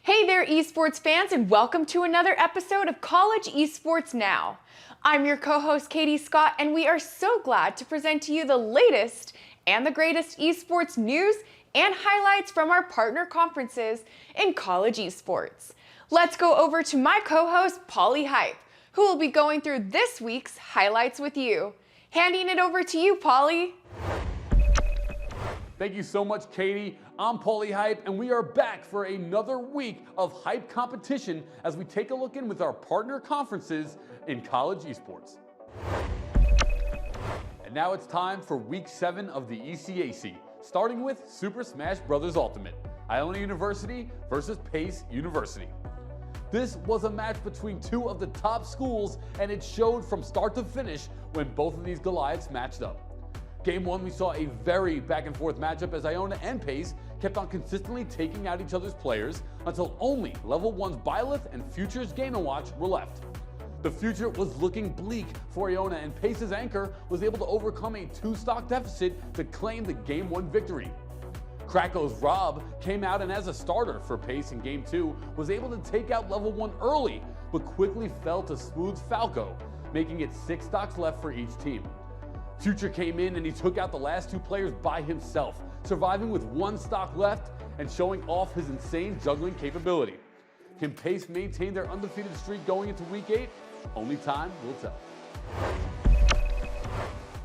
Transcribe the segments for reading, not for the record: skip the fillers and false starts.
Hey there, esports fans, and welcome to another episode of College Esports Now. I'm your co-host, Katie Scott, and we are so glad to present to you the latest and the greatest esports news and highlights from our partner conferences in college esports. Let's go over to my co-host, Polly Hype, who will be going through this week's highlights with you. Handing it over to you, Polly. Thank you so much, Katie. I'm Paulie Hype, and we are back for another week of hype competition as we take a look in with our partner conferences in college esports. And now it's time for week 7 of the ECAC, starting with Super Smash Bros. Ultimate, Iona University versus Pace University. This was a match between two of the top schools, and it showed from start to finish when both of these Goliaths matched up. Game 1, we saw a very back-and-forth matchup as Iona and Pace kept on consistently taking out each other's players until only Level 1's Byleth and Future's Game & Watch were left. The future was looking bleak for Iona, and Pace's anchor was able to overcome a 2-stock deficit to claim the Game 1 victory. Krako's Rob came out and as a starter for Pace in Game 2 was able to take out Level 1 early, but quickly fell to Smooth's Falco, making it 6 stocks left for each team. Future came in and he took out the last 2 players by himself, surviving with 1 stock left and showing off his insane juggling capability. Can Pace maintain their undefeated streak going into Week 8? Only time will tell.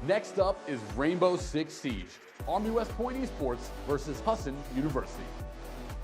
Next up is Rainbow Six Siege, Army West Point Esports versus Hassan University.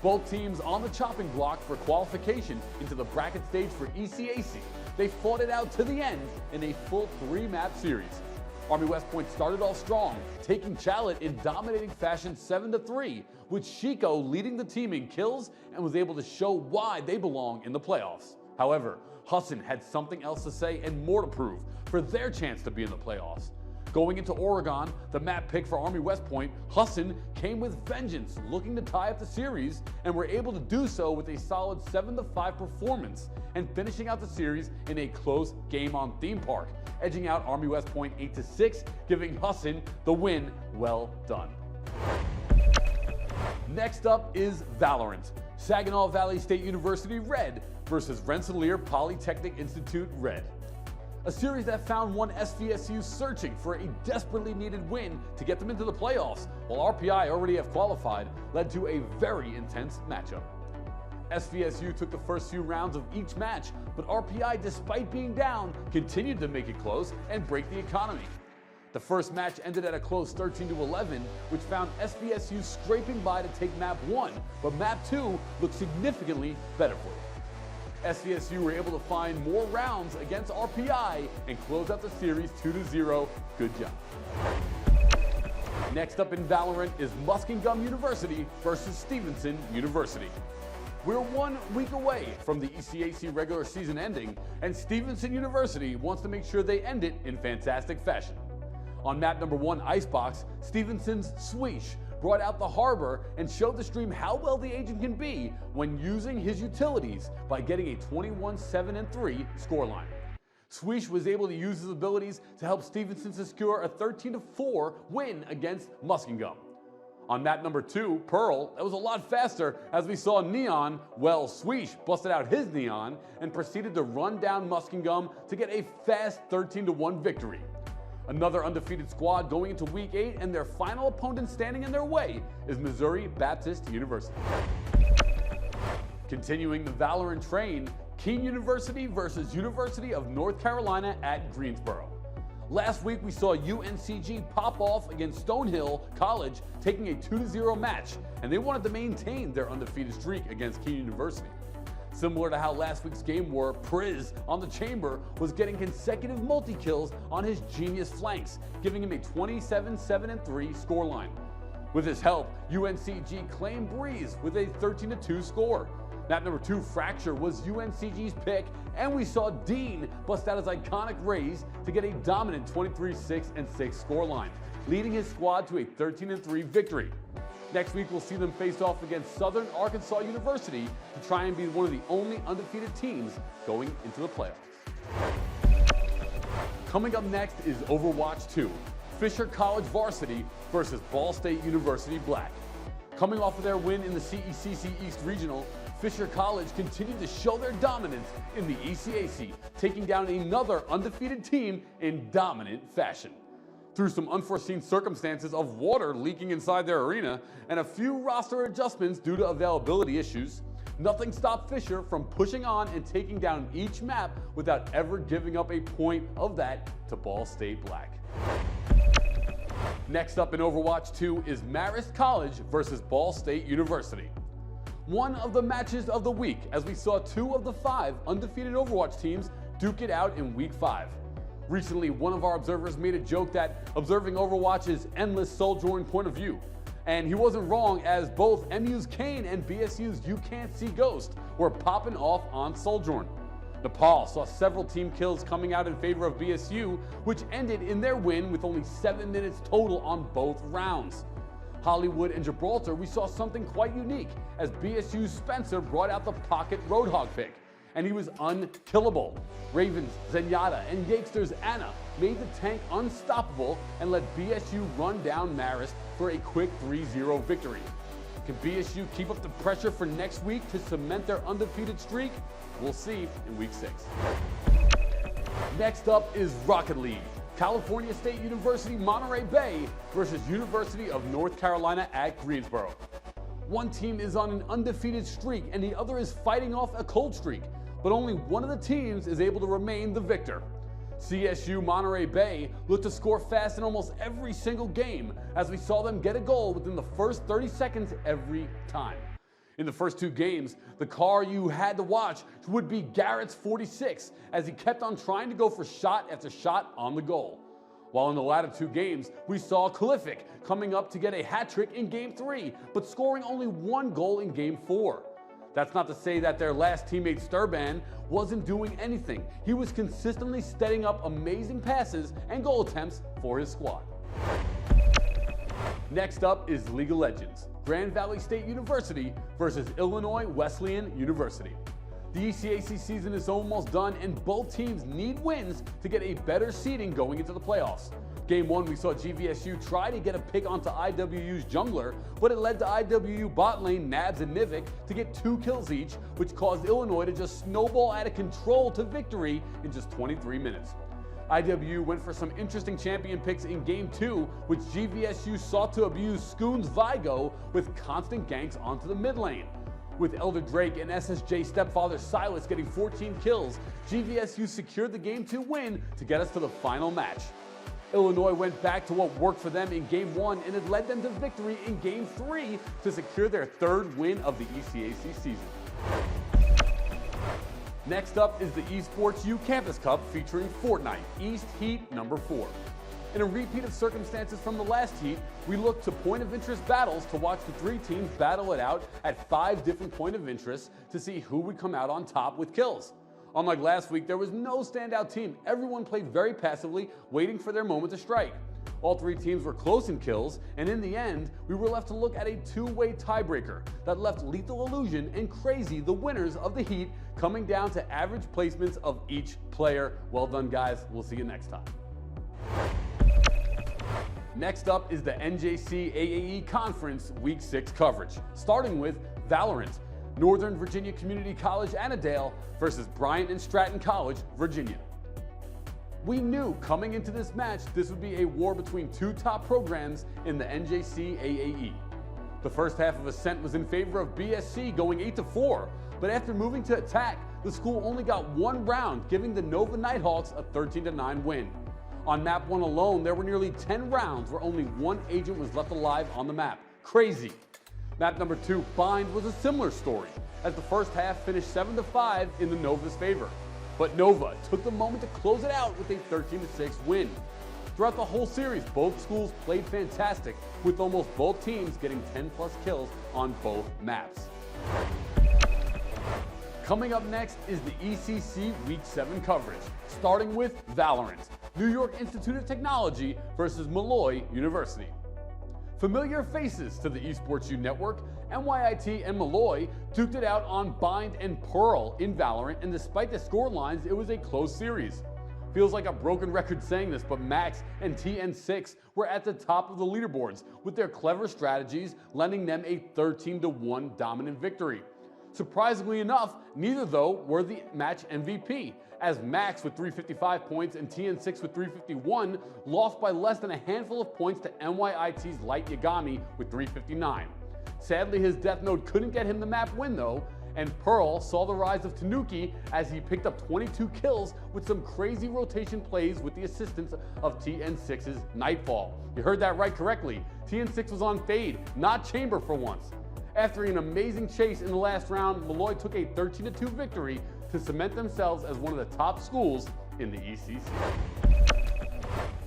Both teams on the chopping block for qualification into the bracket stage for ECAC. They fought it out to the end in a full 3-map series. Army West Point started off strong, taking Chalet in dominating fashion 7-3, with Chico leading the team in kills and was able to show why they belong in the playoffs. However, Hassan had something else to say and more to prove for their chance to be in the playoffs. Going into Oregon, the map pick for Army West Point, Hassan came with vengeance, looking to tie up the series, and were able to do so with a solid 7-5 performance and finishing out the series in a close game on Theme Park, edging out Army West Point 8-6, giving Hassan the win. Well done. Next up is Valorant, Saginaw Valley State University Red versus Rensselaer Polytechnic Institute Red. A series that found one SVSU searching for a desperately needed win to get them into the playoffs, while RPI already have qualified, led to a very intense matchup. SVSU took the first few rounds of each match, but RPI, despite being down, continued to make it close and break the economy. The first match ended at a close 13-11, which found SVSU scraping by to take map 1, but map 2 looked significantly better for them. SVSU were able to find more rounds against RPI and close out the series 2-0. Good job. Next up in Valorant is Muskingum University versus Stevenson University. We're 1 week away from the ECAC regular season ending, and Stevenson University wants to make sure they end it in fantastic fashion. On map number 1, Icebox, Stevenson's Swish brought out the harbor and showed the stream how well the agent can be when using his utilities by getting a 21-7-3 scoreline. Swish was able to use his abilities to help Stevenson secure a 13-4 win against Muskingum. On map number 2, Pearl, that was a lot faster as we saw Neon, well, Swish busted out his Neon and proceeded to run down Muskingum to get a fast 13-1 victory. Another undefeated squad going into Week 8, and their final opponent standing in their way is Missouri Baptist University. Continuing the Valorant train, Keene University versus University of North Carolina at Greensboro. Last week we saw UNCG pop off against Stonehill College, taking a 2-0 match, and they wanted to maintain their undefeated streak against Keene University. Similar to how last week's game were, Priz on the Chamber was getting consecutive multi-kills on his genius flanks, giving him a 27-7-3 scoreline. With his help, UNCG claimed Breeze with a 13-2 score. Map number 2, Fracture, was UNCG's pick, and we saw Dean bust out his iconic raise to get a dominant 23-6-6 scoreline, leading his squad to a 13-3 victory. Next week, we'll see them face off against Southern Arkansas University to try and be one of the only undefeated teams going into the playoffs. Coming up next is Overwatch 2, Fisher College Varsity versus Ball State University Black. Coming off of their win in the CECC East Regional, Fisher College continued to show their dominance in the ECAC, taking down another undefeated team in dominant fashion. Through some unforeseen circumstances of water leaking inside their arena and a few roster adjustments due to availability issues, nothing stopped Fisher from pushing on and taking down each map without ever giving up a point of that to Ball State Black. Next up in Overwatch 2 is Marist College versus Ball State University. One of the matches of the week, as we saw 2 of the 5 undefeated Overwatch teams duke it out in week 5. Recently, one of our observers made a joke that observing Overwatch is endless soul-drawing point of view. And he wasn't wrong, as both MU's Kane and BSU's You Can't See Ghost were popping off on Sojourn. Nepal saw several team kills coming out in favor of BSU, which ended in their win with only 7 minutes total on both rounds. Hollywood and Gibraltar, we saw something quite unique, as BSU's Spencer brought out the pocket Roadhog pick, and he was unkillable. Ravens, Zenyatta, and Yakster's Anna made the tank unstoppable and let BSU run down Marist for a quick 3-0 victory. Can BSU keep up the pressure for next week to cement their undefeated streak? We'll see in week 6. Next up is Rocket League. California State University Monterey Bay versus University of North Carolina at Greensboro. One team is on an undefeated streak and the other is fighting off a cold streak, but only one of the teams is able to remain the victor. CSU Monterey Bay looked to score fast in almost every single game, as we saw them get a goal within the first 30 seconds every time. In the first 2 games, the car you had to watch would be Garrett's 46, as he kept on trying to go for shot after shot on the goal. While in the latter 2 games, we saw Kalific coming up to get a hat trick in Game 3, but scoring only 1 goal in Game 4. That's not to say that their last teammate Sturban wasn't doing anything. He was consistently setting up amazing passes and goal attempts for his squad. Next up is League of Legends. Grand Valley State University versus Illinois Wesleyan University. The ECAC season is almost done and both teams need wins to get a better seeding going into the playoffs. Game 1, we saw GVSU try to get a pick onto IWU's jungler, but it led to IWU bot lane Nabs and Nivik to get 2 kills each, which caused Illinois to just snowball out of control to victory in just 23 minutes. IWU went for some interesting champion picks in Game 2, which GVSU sought to abuse Scoon's Vigo with constant ganks onto the mid lane. With Elder Drake and SSJ stepfather Silas getting 14 kills, GVSU secured the Game 2 win to get us to the final match. Illinois went back to what worked for them in Game 1, and it led them to victory in Game 3 to secure their 3rd win of the ECAC season. Next up is the Esports U Campus Cup featuring Fortnite, East Heat number 4. In a repeat of circumstances from the last heat, we looked to point of interest battles to watch the 3 teams battle it out at 5 different point of interests to see who would come out on top with kills. Unlike last week, there was no standout team. Everyone played very passively, waiting for their moment to strike. All 3 teams were close in kills, and in the end, we were left to look at a 2-way tiebreaker that left Lethal Illusion and Crazy the winners of the heat, coming down to average placements of each player. Well done, guys. We'll see you next time. Next up is the NJC AAE Conference Week 6 coverage, starting with Valorant. Northern Virginia Community College Annandale versus Bryant and Stratton College, Virginia. We knew coming into this match this would be a war between 2 top programs in the NJC AAE. The first half of Ascent was in favor of BSC going 8-4, but after moving to attack, the school only got 1 round, giving the Nova Nighthawks a 13-9 win. On map 1 alone, there were nearly 10 rounds where only 1 agent was left alive on the map. Crazy. Map number 2, Bind, was a similar story, as the first half finished 7-5 in the Nova's favor. But Nova took the moment to close it out with a 13-6 win. Throughout the whole series, both schools played fantastic, with almost both teams getting 10+ kills on both maps. Coming up next is the ECC Week 7 coverage, starting with Valorant, New York Institute of Technology versus Malloy University. Familiar faces to the Esports U network, NYIT and Malloy duked it out on Bind and Pearl in Valorant, and despite the score lines, it was a close series. Feels like a broken record saying this, but Max and TN6 were at the top of the leaderboards, with their clever strategies lending them a 13-1 dominant victory. Surprisingly enough, neither though were the match MVP, as Max with 355 points and TN6 with 351 lost by less than a handful of points to NYIT's Light Yagami with 359. Sadly, his Death Note couldn't get him the map win though, and Pearl saw the rise of Tanuki as he picked up 22 kills with some crazy rotation plays with the assistance of TN6's Nightfall. You heard that right correctly. TN6 was on fade, not chamber for once. After an amazing chase in the last round, Malloy took a 13-2 victory to cement themselves as one of the top schools in the ECC.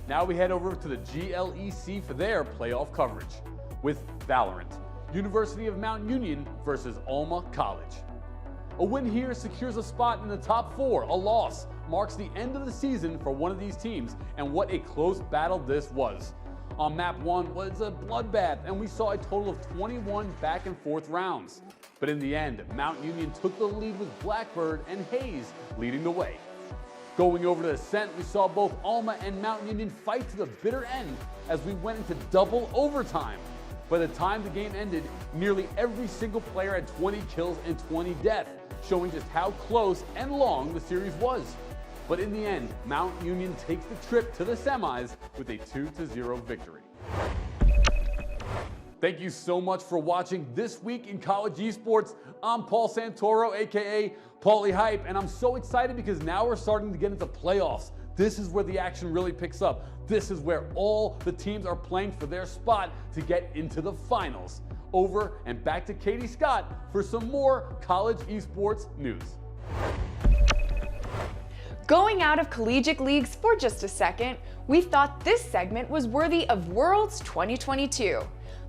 Now we head over to the GLEC for their playoff coverage with Valorant. University of Mount Union versus Alma College. A win here secures a spot in the top 4. A loss marks the end of the season for one of these teams, and what a close battle this was. On map 1 was a bloodbath, and we saw a total of 21 back and forth rounds. But in the end, Mount Union took the lead with Blackbird and Hayes leading the way. Going over to the Ascent, we saw both Alma and Mount Union fight to the bitter end as we went into double overtime. By the time the game ended, nearly every single player had 20 kills and 20 deaths, showing just how close and long the series was. But in the end, Mount Union takes the trip to the semis with a 2-0 victory. Thank you so much for watching This Week in College Esports. I'm Paul Santoro, aka Paulie Hype, and I'm so excited because now we're starting to get into playoffs. This is where the action really picks up. This is where all the teams are playing for their spot to get into the finals. Over and back to Katie Scott for some more college esports news. Going out of collegiate leagues for just a second, we thought this segment was worthy of Worlds 2022.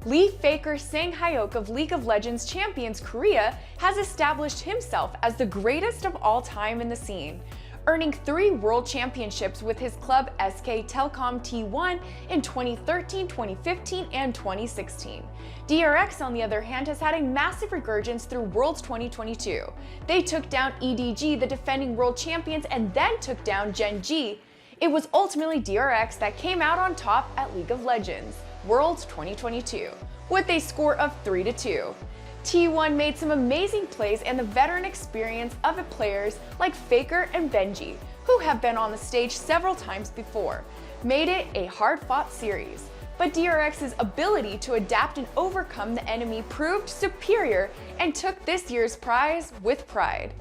Lee Faker Sang-hyuk of League of Legends Champions Korea has established himself as the greatest of all time in the scene, earning 3 world championships with his club SK Telkom T1 in 2013, 2015, and 2016. DRX, on the other hand, has had a massive resurgence through Worlds 2022. They took down EDG, the defending world champions, and then took down Gen G. It was ultimately DRX that came out on top at League of Legends Worlds 2022 with a score of 3-2. T1 made some amazing plays, and the veteran experience of players like Faker and Benji, who have been on the stage several times before, made it a hard-fought series. But DRX's ability to adapt and overcome the enemy proved superior and took this year's prize with pride.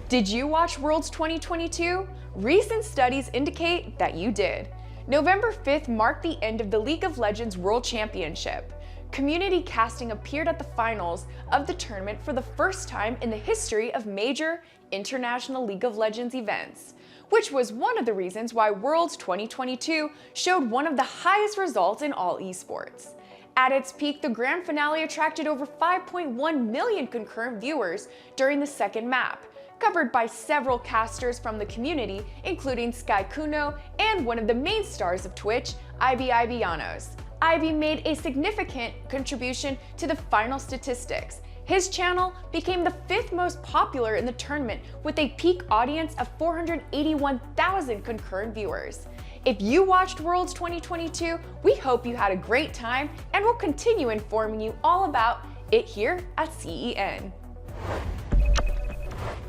Did you watch Worlds 2022? Recent studies indicate that you did. November 5th marked the end of the League of Legends World Championship. Community casting appeared at the finals of the tournament for the first time in the history of major international League of Legends events, which was one of the reasons why Worlds 2022 showed one of the highest results in all esports. At its peak, the grand finale attracted over 5.1 million concurrent viewers during the second map, covered by several casters from the community, including Sky Kuno and one of the main stars of Twitch, Ivy Ibianos. Ivy made a significant contribution to the final statistics. His channel became the 5th most popular in the tournament with a peak audience of 481,000 concurrent viewers. If you watched Worlds 2022, we hope you had a great time, and we'll continue informing you all about it here at CEN.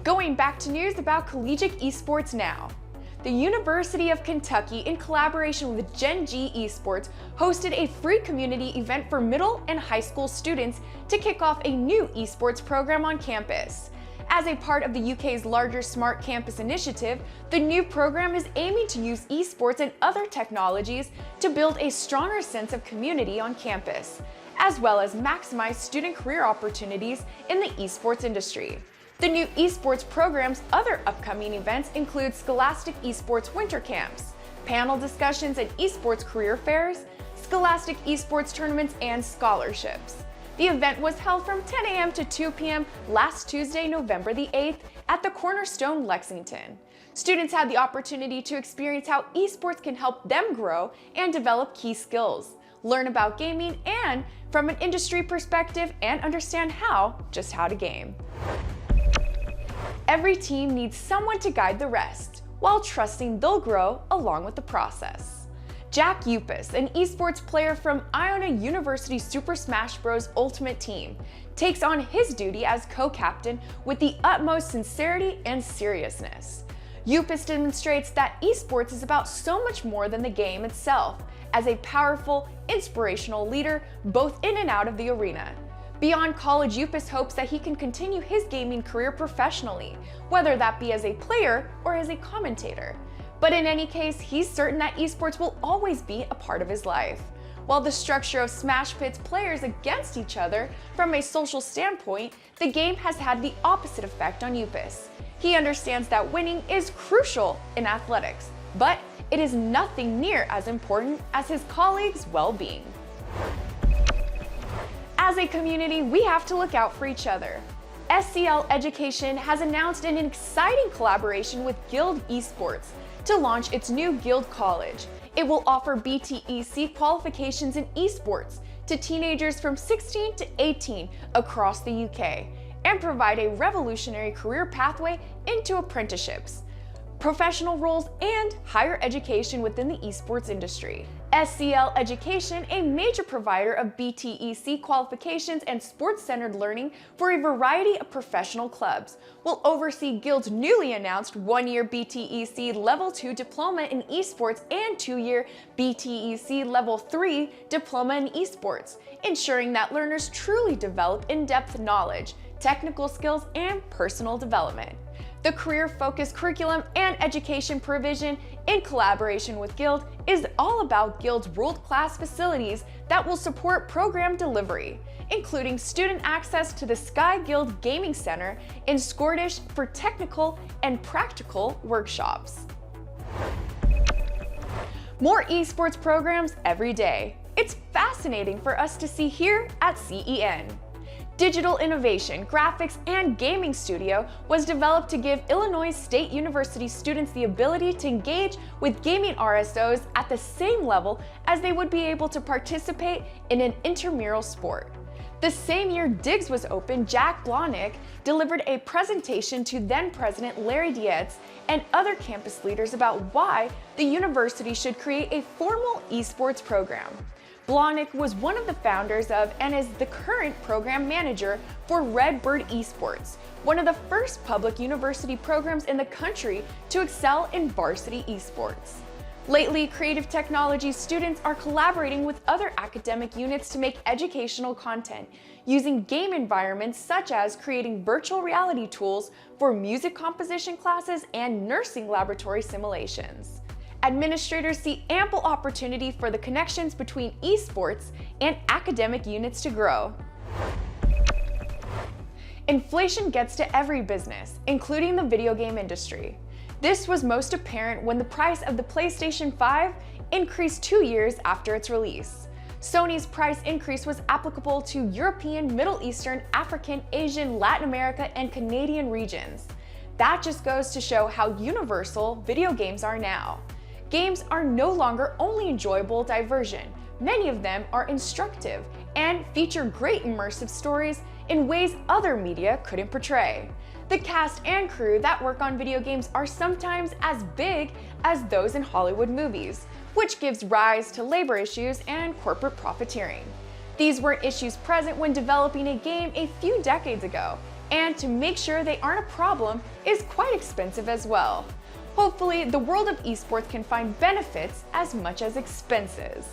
Going back to news about collegiate esports now. The University of Kentucky, in collaboration with Gen G Esports, hosted a free community event for middle and high school students to kick off a new esports program on campus. As a part of the UK's larger Smart Campus initiative, the new program is aiming to use esports and other technologies to build a stronger sense of community on campus, as well as maximize student career opportunities in the esports industry. The new esports program's other upcoming events include Scholastic Esports Winter Camps, panel discussions and esports career fairs, Scholastic Esports tournaments, and scholarships. The event was held from 10 a.m. to 2 p.m. last Tuesday, November the 8th at the Cornerstone, Lexington. Students had the opportunity to experience how esports can help them grow and develop key skills, learn about gaming and from an industry perspective, and understand how to game. Every team needs someone to guide the rest, while trusting they'll grow along with the process. Jack Upis, an esports player from Iona University Super Smash Bros. Ultimate Team, takes on his duty as co-captain with the utmost sincerity and seriousness. Upis demonstrates that esports is about so much more than the game itself, as a powerful, inspirational leader both in and out of the arena. Beyond college, Upis hopes that he can continue his gaming career professionally, whether that be as a player or as a commentator. But in any case, he's certain that esports will always be a part of his life. While the structure of Smash pits players against each other from a social standpoint, the game has had the opposite effect on Upis. He understands that winning is crucial in athletics, but it is nothing near as important as his colleagues' well-being. As a community, we have to look out for each other. SCL Education has announced an exciting collaboration with Guild Esports to launch its new Guild College. It will offer BTEC qualifications in esports to teenagers from 16 to 18 across the UK and provide a revolutionary career pathway into apprenticeships, professional roles, and higher education within the esports industry. SCL Education, a major provider of BTEC qualifications and sports-centered learning for a variety of professional clubs, will oversee Guild's newly announced one-year BTEC Level 2 Diploma in Esports and two-year BTEC Level 3 Diploma in Esports, ensuring that learners truly develop in-depth knowledge, technical skills, and personal development. The career-focused curriculum and education provision in collaboration with Guild is all about Guild's world-class facilities that will support program delivery, including student access to the Sky Guild Gaming Center in Scottish for technical and practical workshops. More esports programs every day. It's fascinating for us to see here at CEN. Digital Innovation, Graphics, and Gaming Studio was developed to give Illinois State University students the ability to engage with gaming RSOs at the same level as they would be able to participate in an intramural sport. The same year Diggs was opened, Jack Blahnik delivered a presentation to then-President Larry Dietz and other campus leaders about why the university should create a formal esports program. Blahnik was one of the founders of and is the current program manager for Redbird Esports, one of the first public university programs in the country to excel in varsity esports. Lately, creative technology students are collaborating with other academic units to make educational content, using game environments such as creating virtual reality tools for music composition classes and nursing laboratory simulations. Administrators see ample opportunity for the connections between esports and academic units to grow. Inflation gets to every business, including the video game industry. This was most apparent when the price of the PlayStation 5 increased 2 years after its release. Sony's price increase was applicable to European, Middle Eastern, African, Asian, Latin America, and Canadian regions. That just goes to show how universal video games are now. Games are no longer only enjoyable diversion. Many of them are instructive and feature great immersive stories in ways other media couldn't portray. The cast and crew that work on video games are sometimes as big as those in Hollywood movies, which gives rise to labor issues and corporate profiteering. These weren't issues present when developing a game a few decades ago, and to make sure they aren't a problem is quite expensive as well. Hopefully, the world of esports can find benefits as much as expenses.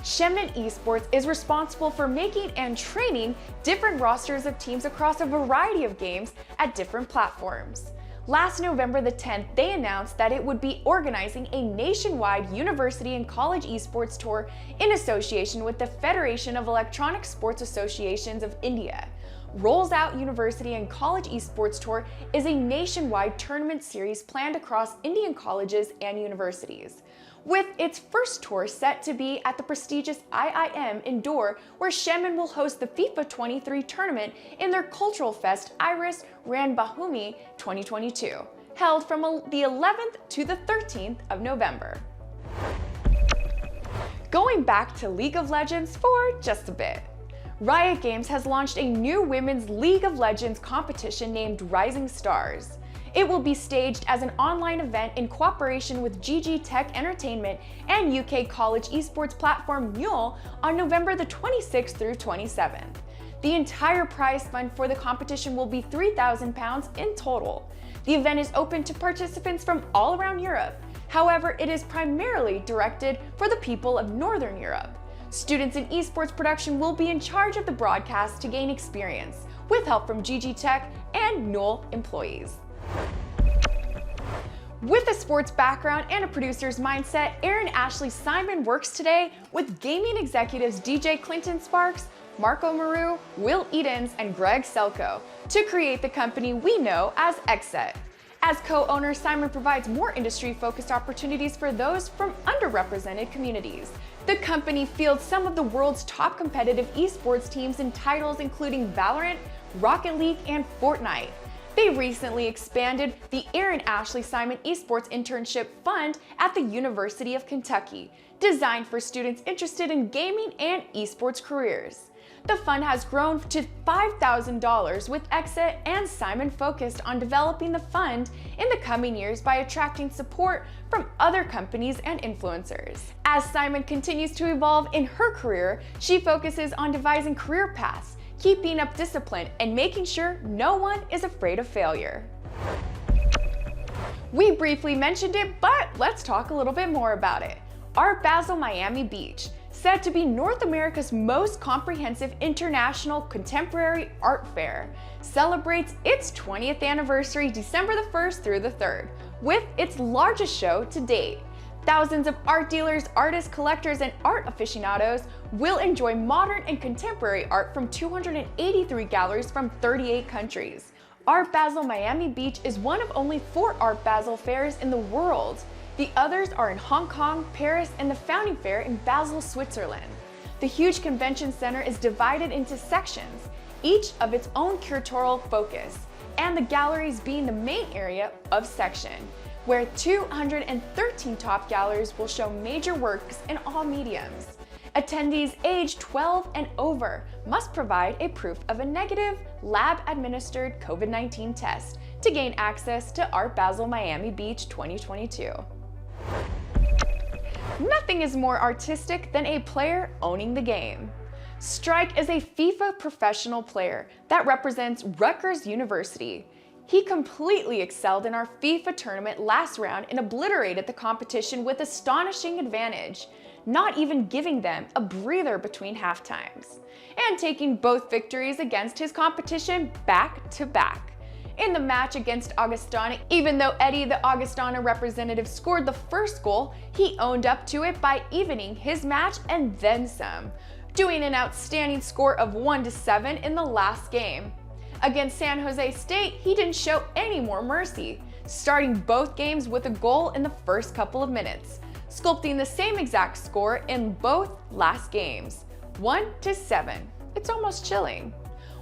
Shemnan Esports is responsible for making and training different rosters of teams across a variety of games at different platforms. Last November the 10th, they announced that it would be organizing a nationwide university and college esports tour in association with the Federation of Electronic Sports Associations of India. Rolls Out University and College Esports Tour is a nationwide tournament series planned across Indian colleges and universities, with its first tour set to be at the prestigious IIM Indore, where Shemnan will host the FIFA 23 tournament in their cultural fest Iris Ranbhoomi 2022, held from the 11th to the 13th of November. Going back to League of Legends for just a bit. Riot Games has launched a new women's League of Legends competition named Rising Stars. It will be staged as an online event in cooperation with GG Tech Entertainment and UK college esports platform Mule on November the 26th through 27th. The entire prize fund for the competition will be £3,000 in total. The event is open to participants from all around Europe. However, it is primarily directed for the people of Northern Europe. Students in esports production will be in charge of the broadcast to gain experience, with help from GG Tech and Newell employees. With a sports background and a producer's mindset, Aaron Ashley Simon works today with gaming executives DJ Clinton Sparks, Marco Maru, Will Edens, and Greg Selko to create the company we know as Xset. As co-owner, Simon provides more industry-focused opportunities for those from underrepresented communities. The company fields some of the world's top competitive esports teams in titles including Valorant, Rocket League, and Fortnite. They recently expanded the Aaron Ashley Simon Esports Internship Fund at the University of Kentucky, designed for students interested in gaming and esports careers. The fund has grown to $5,000 with Xset and Simon focused on developing the fund in the coming years by attracting support from other companies and influencers. As Simon continues to evolve in her career, she focuses on devising career paths, keeping up discipline, and making sure no one is afraid of failure. We briefly mentioned it, but let's talk a little bit more about it. Art Basel Miami Beach, said to be North America's most comprehensive international contemporary art fair, celebrates its 20th anniversary December the 1st through the 3rd, with its largest show to date. Thousands of art dealers, artists, collectors, and art aficionados will enjoy modern and contemporary art from 283 galleries from 38 countries. Art Basel Miami Beach is one of only 4 Art Basel fairs in the world. The others are in Hong Kong, Paris, and the Founding Fair in Basel, Switzerland. The huge convention center is divided into sections, each of its own curatorial focus, and the galleries being the main area of section, where 213 top galleries will show major works in all mediums. Attendees aged 12 and over must provide a proof of a negative lab-administered COVID-19 test to gain access to Art Basel Miami Beach 2022. Nothing is more artistic than a player owning the game. Strike is a FIFA professional player that represents Rutgers University. He completely excelled in our FIFA tournament last round and obliterated the competition with astonishing advantage, not even giving them a breather between half times, and taking both victories against his competition back to back. In the match against Augustana, even though Eddie, the Augustana representative, scored the first goal, he owned up to it by evening his match and then some, doing an outstanding score of 1-7 in the last game. Against San Jose State, he didn't show any more mercy, starting both games with a goal in the first couple of minutes, sculpting the same exact score in both last games, 1-7. It's almost chilling.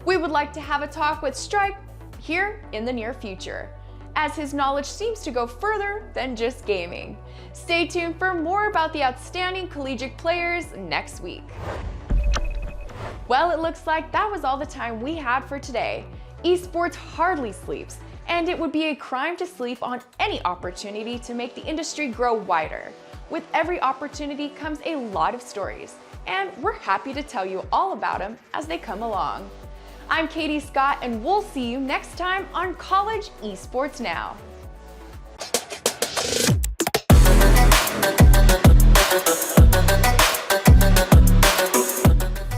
We would like to have a talk with Strike here in the near future, as his knowledge seems to go further than just gaming. Stay tuned for more about the outstanding collegiate players next week. Well, it looks like that was all the time we had for today. Esports hardly sleeps, and it would be a crime to sleep on any opportunity to make the industry grow wider. With every opportunity comes a lot of stories, and we're happy to tell you all about them as they come along. I'm Katie Scott, and we'll see you next time on College Esports Now.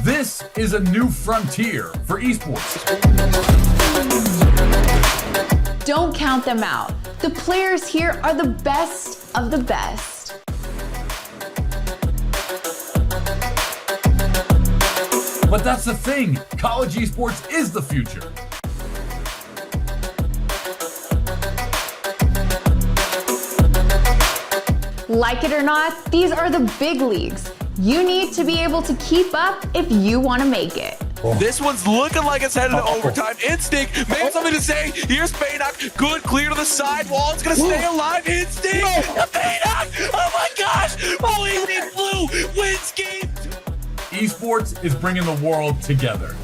This is a new frontier for esports. Don't count them out. The players here are the best of the best. But that's the thing, college esports is the future. Like it or not, these are the big leagues. You need to be able to keep up if you want to make it. This one's looking like it's headed to overtime. Instinct may have something to say. Here's Baynock. Good, clear to the sidewall. It's going to stay alive. Instinct. Baynock. Oh my gosh. Blazing Blue wins game. Esports is bringing the world together.